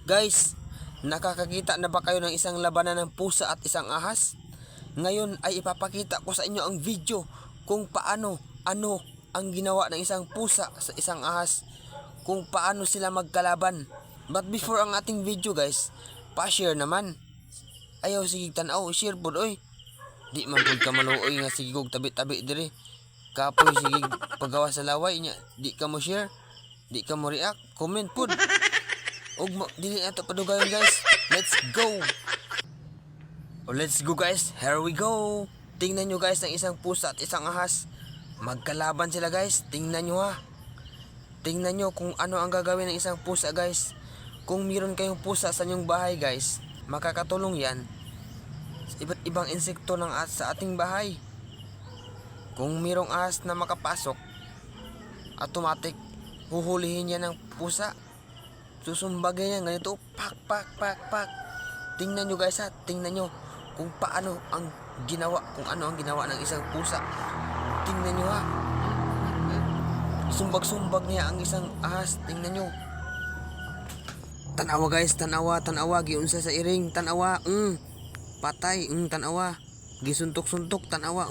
Guys, nakakakita na ba kayo ng isang labanan ng pusa at isang ahas? Ngayon ay ipapakita ko sa inyo ang video kung paano, ang ginawa ng isang pusa sa isang ahas, kung paano sila magkalaban. But before ang ating video guys, pa-share naman. Ayaw sige tanaw, share pod oy. Di man pud ka maluoy nga sige kog tabi-tabi diri. Kapoy sige pagawa sa laway nya, di ka mo share, di ka mo react, comment pod. Og dili ato padugayon guys. Let's go. Let's go guys. Here we go. Tingnan nyo guys ang isang pusa at isang ahas. Magkalaban sila guys. Tingnan nyo ha. Tingnan nyo kung ano ang gagawin ng isang pusa guys. Kung meron kayong pusa sa inyong bahay guys, makakatulong yan sa iba't ibang insekto sa ating bahay. Kung mayroong ahas na makapasok, automatic huhulihin yan ng pusa. Susumbagin yan ganito, pak. Tingnan nyo guys ha, tingnan nyo kung paano ang ginawa, kung ano ang ginawa ng isang pusa. Tingnan nyo ha. Sumbag niya ang isang ahas, tingnan nyo. Tanawa guys, tanawa, giunsa sa iring, tanawa, patay, tanawa, gisuntok-suntok, tanawa,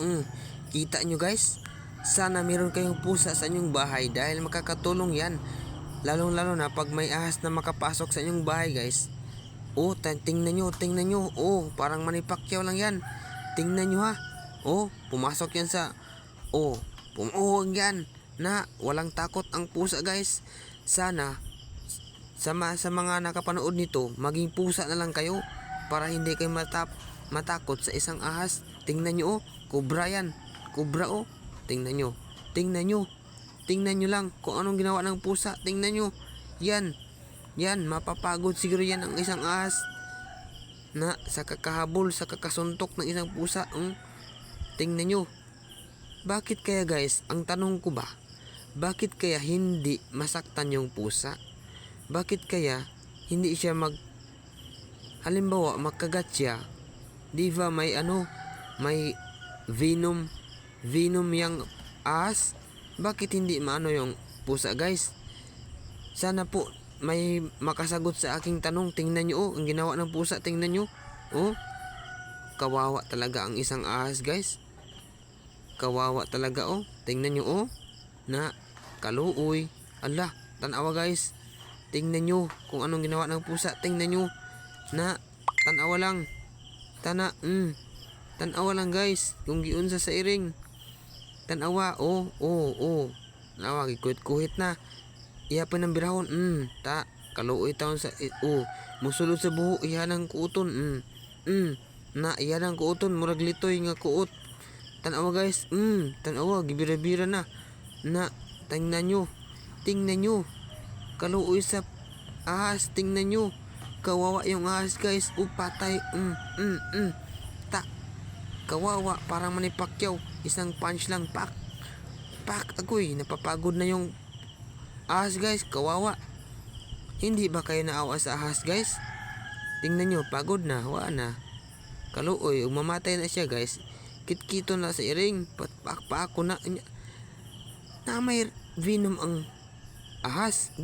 Kita nyo guys, sana meron kayong pusa sa inyong bahay dahil makakatulong yan. Lalong-lalo na pag may ahas na makapasok sa inyong bahay guys. Tingnan nyo. Parang Manny Pacquiao lang yan. Tingnan nyo ha. Pumasok yan sa... pumuhog yan. Na, walang takot ang pusa guys. Sana, sa mga nakapanood nito, maging pusa na lang kayo para hindi kayo matakot sa isang ahas. Tingnan nyo cobra yan. Cobra Tingnan nyo. Tingnan nyo lang kung anong ginawa ng pusa. Tingnan nyo. Yan, mapapagod siguro yan ang isang ahas na sa kakahabol, sa kakasuntok ng isang pusa. Tingnan nyo. Bakit kaya guys, ang tanong ko ba, bakit kaya hindi masaktan yung pusa? Bakit kaya hindi siya halimbawa magkagat siya, di ba may venom yung ahas? Bakit hindi maano yung pusa guys? Sana po may makasagot sa aking tanong. Tingnan nyo ang ginawa ng pusa. Tingnan nyo. Kawawa talaga ang isang ahas guys. Kawawa talaga Tingnan nyo na kaluoy. Ala, tanawa guys. Tingnan nyo kung anong ginawa ng pusa. Tingnan nyo na tanawa lang. Tanawa lang guys. Kung giunsa sa iring. Tanawa, Tanawa, gikuhit na. Iya pa ng birahon, kaluoy taon sa, musulod sa buho, iya ng kuuton, iya ng kuuton, murag litoy nga kuot. Tanawa guys, tanawa, gibira-bira na. Tingnan nyo, kaluoy sa ahas, tingnan nyo. Kawawa yung ahas guys, patay, kawawa, parang Manny Pacquiao. Isang punch lang, pak, agoy, napapagod na yung ahas guys, kawawa. Hindi ba kayo naawa sa ahas guys? Tingnan nyo, pagod na, wala na. Kaluoy, umamatay na siya guys. Kitkito na sa iring, patpak na may venom ang ahas.